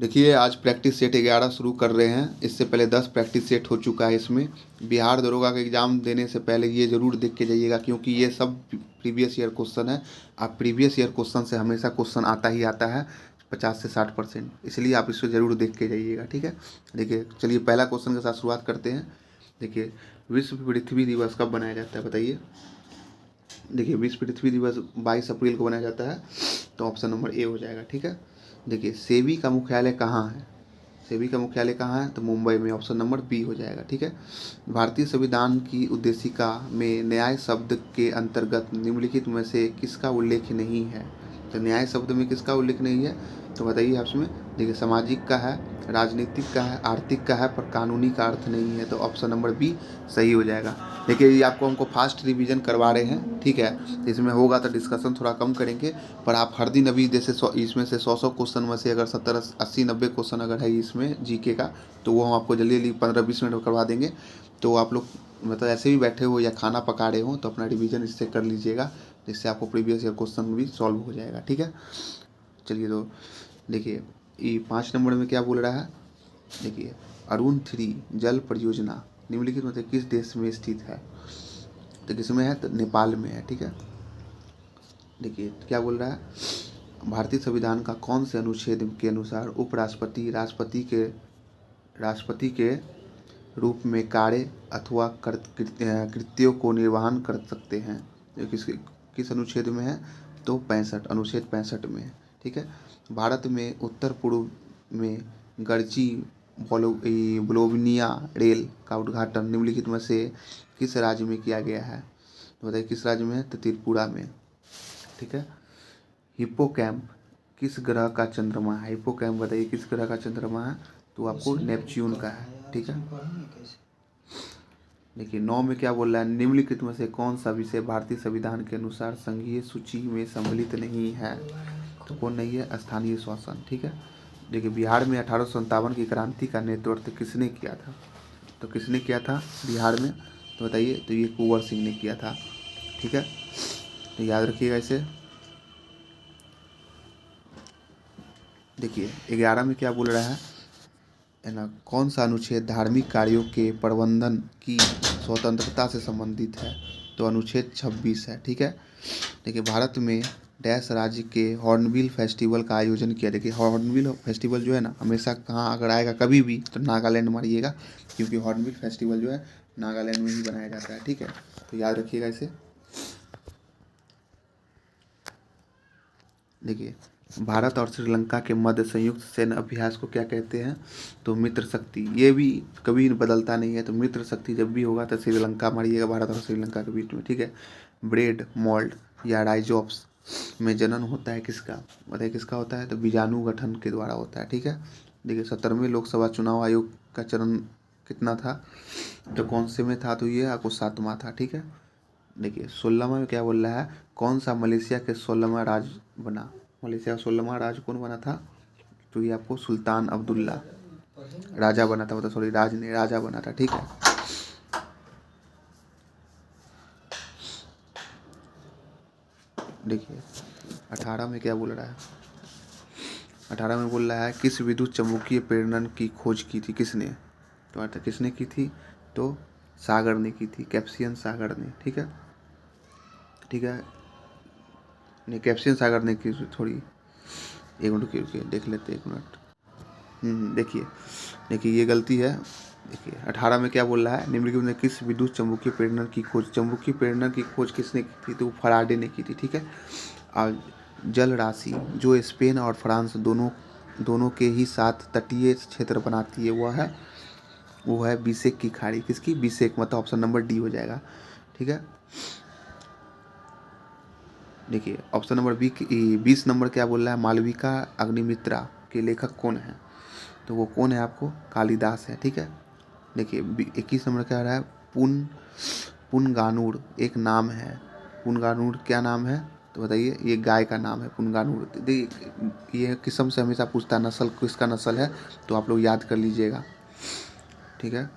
देखिए, आज practice set 11 शुरू कर रहे हैं। इससे पहले 10 प्रैक्टिस सेट हो चुका है इसमें। बिहार दरोगा का एग्ज़ाम देने से पहले ये ज़रूर देख के जाइएगा, क्योंकि ये सब प्रीवियस ईयर क्वेश्चन है। आप प्रीवियस ईयर क्वेश्चन से हमेशा क्वेश्चन आता ही आता है 50 से 60%, इसलिए आप इसको ज़रूर देख के जाइएगा, ठीक है। देखिए, चलिए पहला क्वेश्चन के साथ शुरुआत करते हैं। देखिए, विश्व पृथ्वी दिवस कब बनाया जाता है, बताइए। देखिए, विश्व पृथ्वी दिवस 22 अप्रैल को बनाया जाता है, तो ऑप्शन नंबर ए हो जाएगा, ठीक है। देखिए, सेबी का मुख्यालय कहाँ है? सेबी का मुख्यालय कहाँ है? तो मुंबई में, ऑप्शन नंबर बी हो जाएगा, ठीक है। भारतीय संविधान की उद्देशिका में न्याय शब्द के अंतर्गत निम्नलिखित में से किसका उल्लेख नहीं है? तो न्याय शब्द में किसका उल्लेख नहीं है, तो बताइए आप इसमें। देखिए, सामाजिक का है, राजनीतिक का है, आर्थिक का है, पर कानूनी का अर्थ नहीं है, तो ऑप्शन नंबर बी सही हो जाएगा। देखिए, ये आपको हमको फास्ट रिवीजन करवा रहे हैं, ठीक है। इसमें होगा तो डिस्कशन थोड़ा कम करेंगे, पर आप हर दिन अभी जैसे इसमें से 100 क्वेश्चन में से अगर 70 80 90 क्वेश्चन अगर है इसमें जीके का, तो वो हम आपको जल्दी जल्दी 15-20 मिनट में करवा देंगे। तो आप लोग मतलब ऐसे भी बैठे हो या खाना पका रहे हो तो अपना रिवीजन इससे कर लीजिएगा, जिससे आपको प्रीवियस ईयर क्वेश्चन भी सॉल्व हो जाएगा, ठीक है। चलिए, तो देखिए, ये 5 नंबर में क्या बोल रहा है। देखिए, अरुण 3 जल परियोजना निम्नलिखित में से किस देश में स्थित है? तो किस में है? तो नेपाल में है, ठीक है। देखिए, क्या बोल रहा है, भारतीय संविधान का कौन से अनुच्छेद के अनुसार उपराष्ट्रपति राष्ट्रपति के रूप में कार्य अथवा कृत्यों को निर्वहन कर सकते हैं? ये किस अनुच्छेद में है? तो 65, अनुच्छेद 65 में है, ठीक है। भारत में उत्तर पूर्व में गर्ची बोलोवनिया रेल का उद्घाटन निम्नलिखित में से किस राज्य में किया गया है? तो बताइए किस राज्य में है? तो त्रिपुरा में, ठीक है। हिप्पोकैम्प किस ग्रह का चंद्रमा है? हिप्पोकैम्प बताइए किस ग्रह का चंद्रमा है? तो आपको नेपच्यून का है, ठीक है। देखिए, 9 में क्या बोल रहा है, निम्नलिखित में से कौन सा विषय भारतीय संविधान के अनुसार संघीय सूची में सम्मिलित नहीं है? तो कौन नहीं है? स्थानीय शासन, ठीक है। देखिए, बिहार में 1857 की क्रांति का नेतृत्व किसने किया था? तो किसने किया था बिहार में? तो बताइए। तो ये कुंवर सिंह ने किया था, ठीक है। तो याद रखिएगा इसे। देखिए, 11 में क्या बोल रहा है ना, कौन सा अनुच्छेद धार्मिक कार्यों के प्रबंधन की स्वतंत्रता से संबंधित है? तो अनुच्छेद 26 है, ठीक है। देखिए, भारत में डैश राज्य के हॉर्नबिल फेस्टिवल का आयोजन किया। देखिए, हॉर्नबिल फेस्टिवल जो है ना, हमेशा कहाँ अगर आएगा कभी भी तो नागालैंड मारिएगा, क्योंकि हॉर्नबिल फेस्टिवल जो है नागालैंड में ही बनाया जाता है, ठीक है। तो याद रखिएगा इसे। देखिए, भारत और श्रीलंका के मध्य संयुक्त सैन्य अभ्यास को क्या कहते हैं? तो मित्र शक्ति। ये भी कभी बदलता नहीं है, तो मित्र शक्ति जब भी होगा तो श्रीलंका मारिएगा, भारत और श्रीलंका के बीच में, ठीक है। ब्रेड मोल्ड या राइजोप्स में जनन होता है किसका? बताइए किसका होता है? तो बीजाणु गठन के द्वारा होता है, ठीक है। देखिए, 17वें लोकसभा चुनाव आयोग का चरण कितना था? तो कौन से में था? तो ये आपको 7वां था, ठीक है। देखिए, 16वां में क्या बोल रहा है, कौन सा मलेशिया के 16वां राज बना? मलेशिया का 16वां राज कौन बना था? तो ये आपको सुल्तान अब्दुल्ला राजा बना था, मतलब सॉरी राज नहीं, राजा बना था, ठीक है। देखिए, 18 में क्या बोल रहा है, 18 में बोल रहा है किस विद्युत चुम्बकीय प्रेरण की खोज की थी किसने? तो अर्थ किसने की थी? तो सागर ने की थी, कैप्सियन सागर ने, ठीक है, ठीक है। नहीं, कैप्सियन सागर ने की थोड़ी, एक मिनट रुकिए देख लेते, एक मिनट। देखिए, देखिए ये गलती है। देखिए, 18 में क्या बोल रहा है, निम्नलिखित में किस विद्युत चुम्बकीय प्रेरण की खोज, चुम्बकीय प्रेरण की खोज किसने की थी? तो फराडे ने की थी, ठीक है। और जल राशि जो स्पेन और फ्रांस दोनों के ही साथ तटीय क्षेत्र बनाती है, वो है बिसेक की खाड़ी। किसकी? बिसेक, मतलब ऑप्शन नंबर डी हो जाएगा, ठीक है। देखिए, ऑप्शन नंबर 20 नंबर क्या बोल रहा है, मालविका अग्निमित्रा के लेखक कौन है? तो वो कौन है? आपको कालिदास है, ठीक है। देखिए, 21 नंबर क्या आ रहा है, पुनगानुर एक नाम है। पुनगानुर क्या नाम है? तो बताइए, ये गाय का नाम है पुनगानुर। देखिए, ये किस्म से हमेशा पूछता है नस्ल किसका नस्ल है, तो आप लोग याद कर लीजिएगा, ठीक है।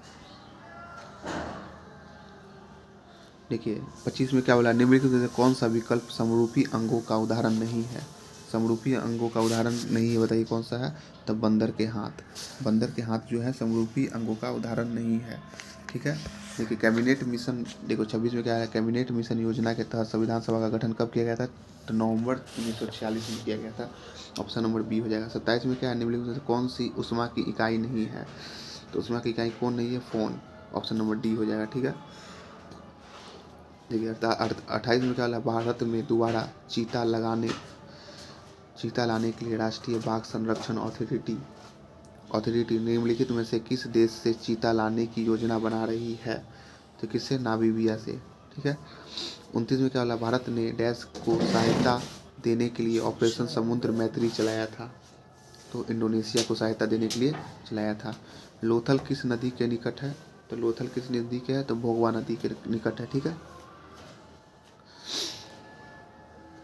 देखिए, 25 में क्या बोला, निम्नलिखित में से कौन सा विकल्प समरूपी अंगों का उदाहरण नहीं है? समरूपी अंगों का उदाहरण नहीं है, बताइए कौन सा है? तो बंदर के हाथ। बंदर के हाथ जो है समरूपी अंगों का उदाहरण नहीं है। ठीक है, देखिए कैबिनेट मिशन, देखो 26 में क्या है, कैबिनेट मिशन योजना के तहत संविधान सभा का गठन कब किया गया था? तो नवंबर 1946 में किया गया था। ऑप्शन नंबर बी हो जाएगा। 27 में क्या है, निम्नलिखित में से कौन सी उष्मा की इकाई नहीं है? तो उष्मा की इकाई कौन नहीं है? फोन। ऑप्शन नंबर डी हो जाएगा। ठीक है, देखिए 28 में क्या है, भारत में दोबारा चीता लाने के लिए राष्ट्रीय बाघ संरक्षण अथॉरिटी निम्नलिखित में से किस देश से चीता लाने की योजना बना रही है? तो किससे? नामीबिया से। ठीक है, 29 में क्या वाला, भारत ने डैश को सहायता देने के लिए ऑपरेशन समुद्र मैत्री चलाया था? तो इंडोनेशिया को सहायता देने के लिए चलाया था। लोथल किस नदी के निकट है? तो लोथल किस नदी के है? तो भोगवा नदी के निकट है। ठीक है,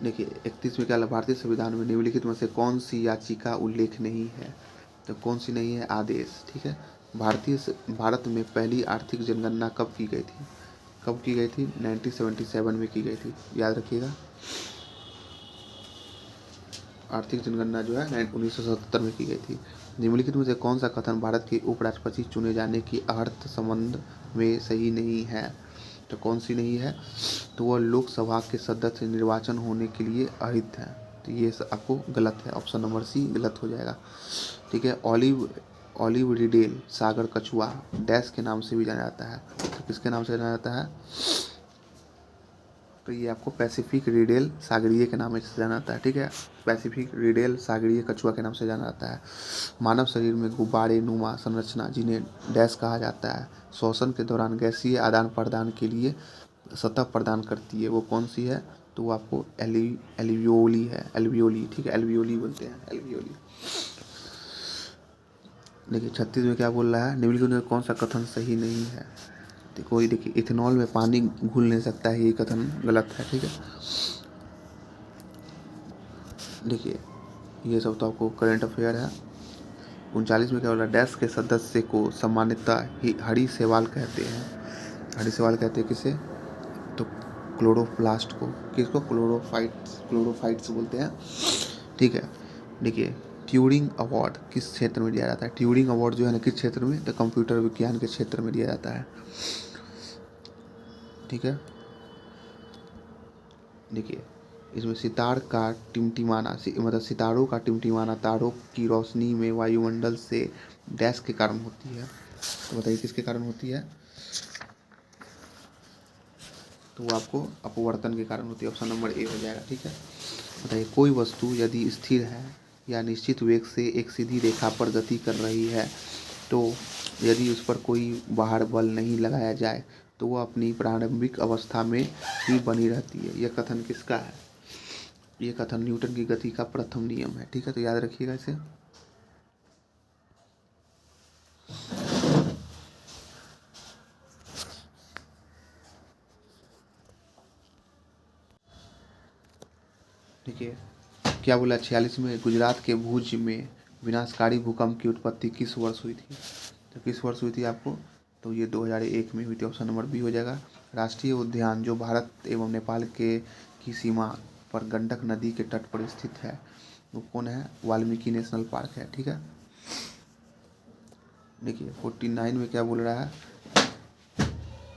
देखिए 31 में क्या है, भारतीय संविधान में निम्नलिखित में से कौन सी याचिका उल्लेख नहीं है? तो कौन सी नहीं है? आदेश। ठीक है, भारत में पहली आर्थिक जनगणना कब की गई थी? कब की गई थी? 1977 में की गई थी, याद रखिएगा। आर्थिक जनगणना जो है 1977 में की गई थी। निम्नलिखित में से कौन सा कथन भारत के उपराष्ट्रपति चुने जाने की अर्थ संबंध में सही नहीं है? तो कौन सी नहीं है? तो वह लोकसभा के सदस्य निर्वाचन होने के लिए अर्हित है। तो ये आपको गलत है, ऑप्शन नंबर सी गलत हो जाएगा। ठीक है, ऑलिव रिडेल सागर कछुआ डैश के नाम से भी जाना जाता है। तो किसके नाम से जाना जाता है? तो ये आपको पैसिफिक रिडेल सागरीय के नाम से जाना जाता है। ठीक है, पैसिफिक रिडेल सागरीय कछुआ के नाम से जाना जाता है। मानव शरीर में गुब्बारे नुमा संरचना जिन्हें डैश कहा जाता है, श्वसन के दौरान गैसीय आदान प्रदान के लिए सतह प्रदान करती है, वो कौन सी है? तो वो आपको एल्वियोली है, एल्वियोली। ठीक है, एल्वियोली बोलते हैं, एल्वियोली। देखिए 36 में क्या बोल रहा है, निम्नलिखित में कौन सा कथन सही नहीं है? देखो ये देखिए, इथेनॉल में पानी घुल नहीं सकता है, ये कथन गलत है। ठीक है, देखिए ये सब तो आपको करंट अफेयर है। 39 में क्या बोला, डैश के सदस्य को सामान्यतः हरी शैवाल कहते हैं। हरी शैवाल कहते हैं किसे? तो क्लोरोप्लास्ट को। किसको? क्लोरोफाइट्स बोलते हैं। ठीक है, देखिए ट्यूरिंग अवार्ड किस क्षेत्र में दिया जाता है? ट्यूरिंग अवार्ड जो है ना, किस क्षेत्र में? तो कंप्यूटर विज्ञान के क्षेत्र में दिया जाता है। ठीक है, देखिए इसमें सितार का टिमटिमाना मतलब सितारों का टिमटिमाना तारों की रोशनी में वायुमंडल से डैश के कारण होती है। तो बताइए किसके कारण होती है? तो वो आपको अपवर्तन के कारण होती है, ऑप्शन नंबर ए हो जाएगा। ठीक है, बताइए कोई वस्तु यदि स्थिर है या निश्चित वेग से एक सीधी रेखा पर गति कर रही है, तो यदि उस पर कोई बाहर बल नहीं लगाया जाए तो वह अपनी प्रारंभिक अवस्था में ही बनी रहती है। यह कथन किसका है? ये कथन न्यूटन की गति का प्रथम नियम है। ठीक है, तो याद रखिएगा इसे। देखिए क्या बोला, 46 में गुजरात के भुज में विनाशकारी भूकंप की उत्पत्ति किस वर्ष हुई थी? तो किस वर्ष हुई थी आपको? तो ये 2001 में हुई थी, ऑप्शन नंबर बी हो जाएगा। राष्ट्रीय उद्यान जो भारत एवं नेपाल के की सीमा पर गंडक नदी के तट पर स्थित है, वो कौन है? वाल्मीकि नेशनल पार्क है। ठीक है, देखिए 49 में क्या बोल रहा है,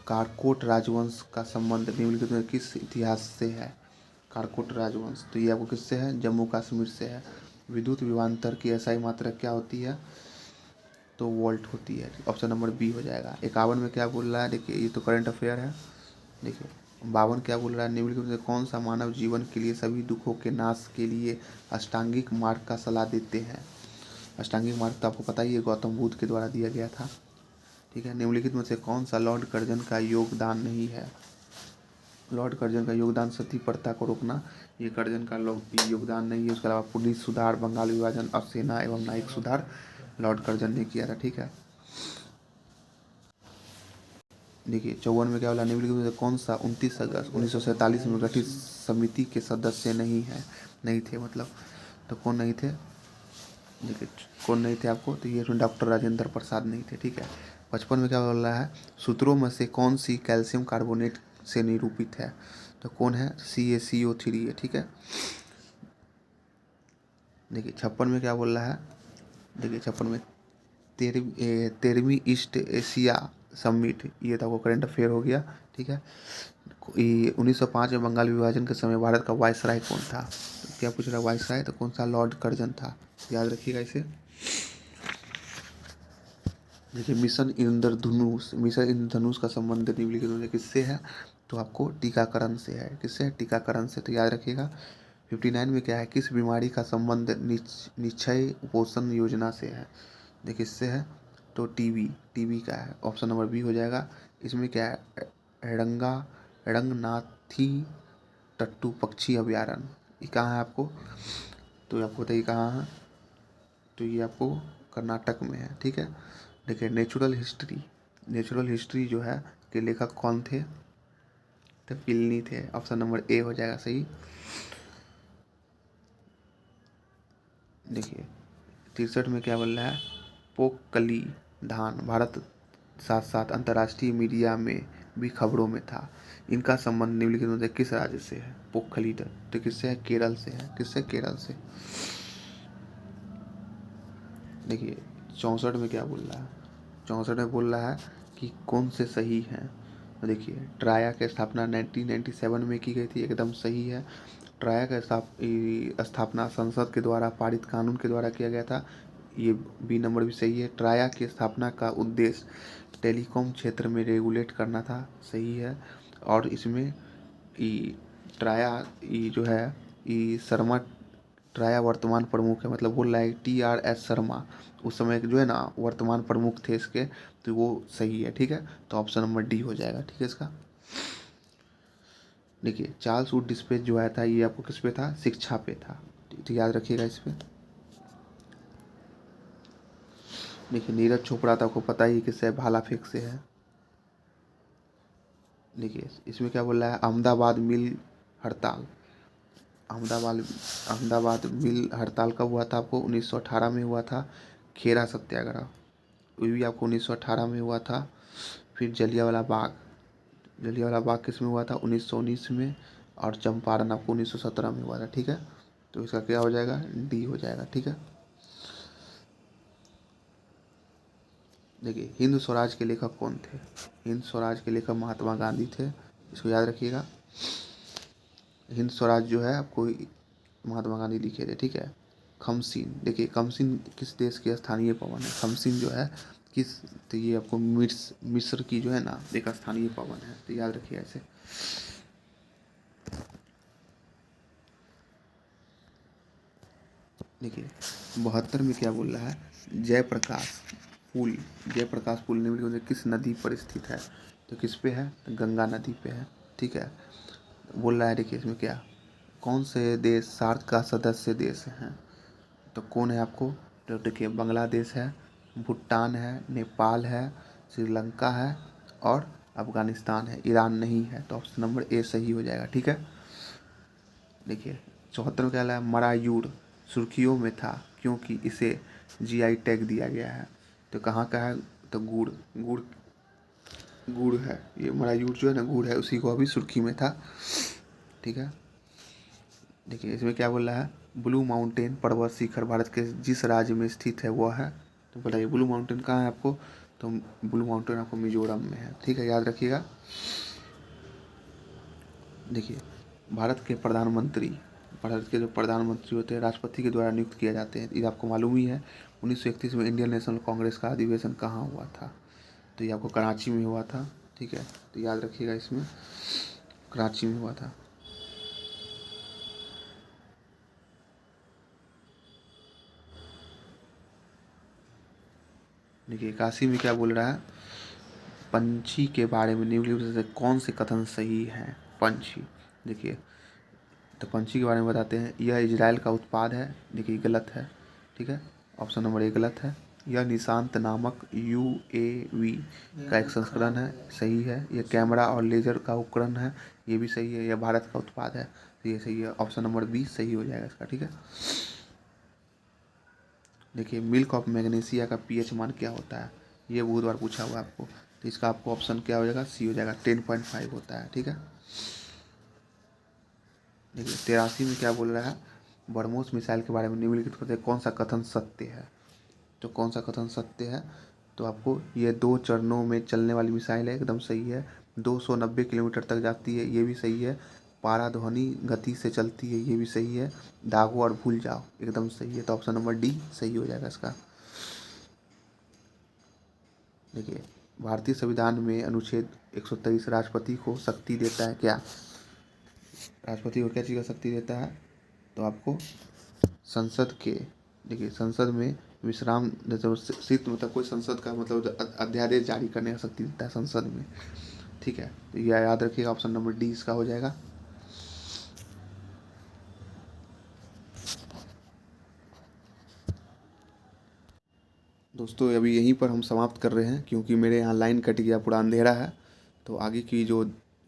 कारकोट राजवंश का संबंध निम्नलिखित में किस इतिहास से है? कारकोट राजवंश, तो ये आपको किससे है? जम्मू कश्मीर से है। विद्युत विभवांतर की एसआई मात्रा क्या होती है? तो वोल्ट होती है, ऑप्शन नंबर बी हो जाएगा। 51 में क्या बोल रहा है, देखिए ये तो करंट अफेयर है। देखिए 52 क्या बोल रहा है, निम्नलिखित में से कौन सा मानव जीवन के लिए सभी दुखों के नाश के लिए अष्टांगिक मार्ग का सलाह देते हैं? अष्टांगिक मार्ग तो आपको पता ही है, गौतम बुद्ध के द्वारा दिया गया था। ठीक है, निम्नलिखित में से कौन सा लॉर्ड कर्जन का योगदान नहीं है? लॉर्ड कर्जन का योगदान सती प्रथा को रोकना, ये कर्जन का योगदान नहीं है। उसके अलावा पुलिस सुधार, बंगाल विभाजन और सेना एवं न्यायिक सुधार लॉर्ड कर्जन ने किया था। ठीक है, देखिए 54 में क्या बोला, निम्नलिखित में से कौन सा 29 अगस्त 1947 में गठित समिति के सदस्य नहीं थे मतलब, तो कौन नहीं थे? देखिए कौन नहीं थे आपको? तो ये डॉक्टर राजेंद्र प्रसाद नहीं थे। ठीक है, 55 में क्या बोल रहा है, सूत्रों में से कौन सी कैल्शियम कार्बोनेट से निरूपित है? तो कौन है? CaCO3 है। ठीक है, देखिए 56 में क्या बोल रहा है, देखिए 56 में 13वीं ईस्ट एशिया समिट, ये तो आपको करंट अफेयर हो गया। ठीक है, 1905 में बंगाल विभाजन के समय भारत का वायसराय कौन था? तो क्या पूछ रहा है वायसराय, तो कौन सा? लॉर्ड कर्जन था, याद रखिएगा इसे। देखिए मिशन इंद्रधनुष, मिशन इंद्रधनुष का संबंध निम्नलिखित में किससे है? तो आपको टीकाकरण से है। किससे है? टीकाकरण से, तो याद रखिएगा। 59 में क्या है, किस बीमारी का संबंध निश्चय पोषण योजना से है? देखिए इससे है, तो टीबी, टीबी का है, ऑप्शन नंबर बी हो जाएगा। इसमें क्या है, रंगनाथी टट्टू पक्षी अभयारण्य, ये कहाँ है आपको? तो आपको बताइए कहाँ है, तो ये आपको कर्नाटक में है। ठीक है, देखिए नेचुरल हिस्ट्री, नेचुरल हिस्ट्री जो है के लेखक कौन थे? तो पिलनी थे, ऑप्शन नंबर ए हो जाएगा सही। देखिए 63 में क्या बोल रहा है, पोकली धान भारत साथ साथ अंतर्राष्ट्रीय मीडिया में भी खबरों में था। इनका संबंध निम्नलिखित में से किस राज्य से है? पोखली, तो किससे है? केरल से है। किससे? केरल से। देखिए 64 में क्या बोल रहा है, 64 में बोल रहा है कि कौन से सही हैं? तो देखिए ट्राया की स्थापना 1997 में की गई थी, एकदम सही है। ट्राया का स्थापना संसद के द्वारा पारित कानून के द्वारा किया गया था, ये बी नंबर भी सही है। ट्राया की स्थापना का उद्देश्य टेलीकॉम क्षेत्र में रेगुलेट करना था, सही है। और इसमें ई ट्राया ई जो है ई शर्मा, ट्राया वर्तमान प्रमुख है, मतलब बोल रहा है TRS शर्मा उस समय जो है ना वर्तमान प्रमुख थे इसके, तो वो सही है। ठीक है, तो ऑप्शन नंबर डी हो जाएगा। ठीक है इसका। देखिए चार्ल्स वुड डिस्पेच जो आया था, ये आपको किस पे था? शिक्षा पे था, तो याद रखिएगा इस पे। देखिए नीरज चोपड़ा तो आपको पता ही किससे है, भाला फेंक से है। देखिए इसमें क्या बोल रहा है, अहमदाबाद मिल हड़ताल, अहमदाबाद अहमदाबाद मिल हड़ताल कब हुआ था आपको? 1918 में हुआ था। खेरा सत्याग्रह, वो भी आपको 1918 में हुआ था। फिर जलियांवाला बाग, जलियांवाला बाग किस में हुआ था? 1919 में। और चंपारण आपको 1917 में हुआ था। ठीक है, तो इसका क्या हो जाएगा? डी हो जाएगा। ठीक है, देखिए हिंद स्वराज के लेखक कौन थे? हिंद स्वराज के लेखक महात्मा गांधी थे, इसको याद रखिएगा। हिंद स्वराज जो है आपको महात्मा गांधी लिखे थे। ठीक है, खमसीन, देखिए खमसीन किस देश की स्थानीय पवन है? खमसीन जो है किस, तो ये आपको मिस्र की जो है ना एक स्थानीय पवन है, तो याद रखिए ऐसे। देखिए 72 में क्या बोल रहा है, जयप्रकाश पुल, जयप्रकाश पुल निम्नलिखित में से किस नदी पर स्थित है? तो किस पे है? तो गंगा नदी पे है। ठीक है, बोल रहा है देखिए इसमें क्या, कौन से देश सार्क का सदस्य देश हैं? तो कौन है आपको? तो देखिए बांग्लादेश है, भूटान है, नेपाल है, श्रीलंका है और अफगानिस्तान है, ईरान नहीं है, तो ऑप्शन नंबर ए सही हो जाएगा। ठीक है, देखिए 74 में क्या है, मरायूर सुर्खियों में था क्योंकि इसे GI टैग दिया गया है। तो कहाँ का है? तो गुड़, गुड़, गुड़ है ये मरायूर जो है ना, गुड़ है, उसी को अभी सुर्खी में था। ठीक है, देखिए इसमें क्या बोल रहा है, ब्लू माउंटेन पर्वत शिखर भारत के जिस राज्य में स्थित है वह है? तो बताइए ब्लू माउंटेन कहाँ है आपको? तो ब्लू माउंटेन आपको मिजोरम में है। ठीक है, याद रखिएगा। देखिए भारत के प्रधानमंत्री, भारत के जो प्रधानमंत्री होते हैं राष्ट्रपति के द्वारा नियुक्त किए जाते हैं, ये आपको मालूम ही है। 1931 में इंडियन नेशनल कांग्रेस का अधिवेशन कहाँ हुआ था? तो ये आपको कराची में हुआ था। ठीक है, तो याद रखिएगा इसमें कराची में हुआ था। देखिए काशी में क्या बोल रहा है, पंछी के बारे में निम्नलिखित में से कौन से कथन सही हैं? पंछी, देखिए तो पंछी के बारे में बताते हैं, यह इजराइल का उत्पाद है, देखिए गलत है। ठीक है, ऑप्शन नंबर ए गलत है। यह निशांत नामक UAV का एक संस्करण है, सही है। यह कैमरा और लेजर का उपकरण है, ये भी सही है। यह भारत का उत्पाद है, तो ये सही है, ऑप्शन नंबर बी सही हो जाएगा इसका। ठीक है, देखिए मिल्क ऑफ मैग्नीशिया का pH मान क्या होता है? ये बहुत बार पूछा हुआ है आपको, तो इसका आपको ऑप्शन क्या हो जाएगा? सी हो जाएगा, 10.5 होता है। ठीक है, देखिए 83 में क्या बोल रहा है, ब्रह्मोस मिसाइल के बारे में निम्नलिखित में से कौन सा कथन सत्य है? तो कौन सा कथन सत्य है? तो आपको ये 2 चरणों में चलने वाली मिसाइल है, एकदम सही है। 290 किलोमीटर तक जाती है, ये भी सही है। पाराध्वनि गति से चलती है, ये भी सही है। दागो और भूल जाओ, एकदम सही है। तो ऑप्शन नंबर डी सही हो जाएगा इसका। देखिए, भारतीय संविधान में अनुच्छेद 123 राष्ट्रपति को शक्ति देता है क्या? राष्ट्रपति को क्या चीज़ का शक्ति देता है? तो आपको संसद के, देखिए संसद में विश्राम, जैसे शीत मतलब कोई संसद का मतलब अध्यादेश जारी करने का शक्ति देता है संसद में। ठीक है, तो यह याद रखिएगा, ऑप्शन नंबर डी इसका हो जाएगा। दोस्तों अभी यहीं पर हम समाप्त कर रहे हैं, क्योंकि मेरे यहाँ लाइन कट गया, पूरा अंधेरा है। तो आगे की जो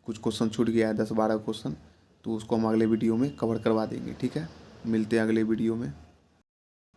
कुछ क्वेश्चन छूट गया है 10-12 क्वेश्चन, तो उसको हम अगले वीडियो में कवर करवा देंगे। ठीक है, मिलते हैं अगले वीडियो में।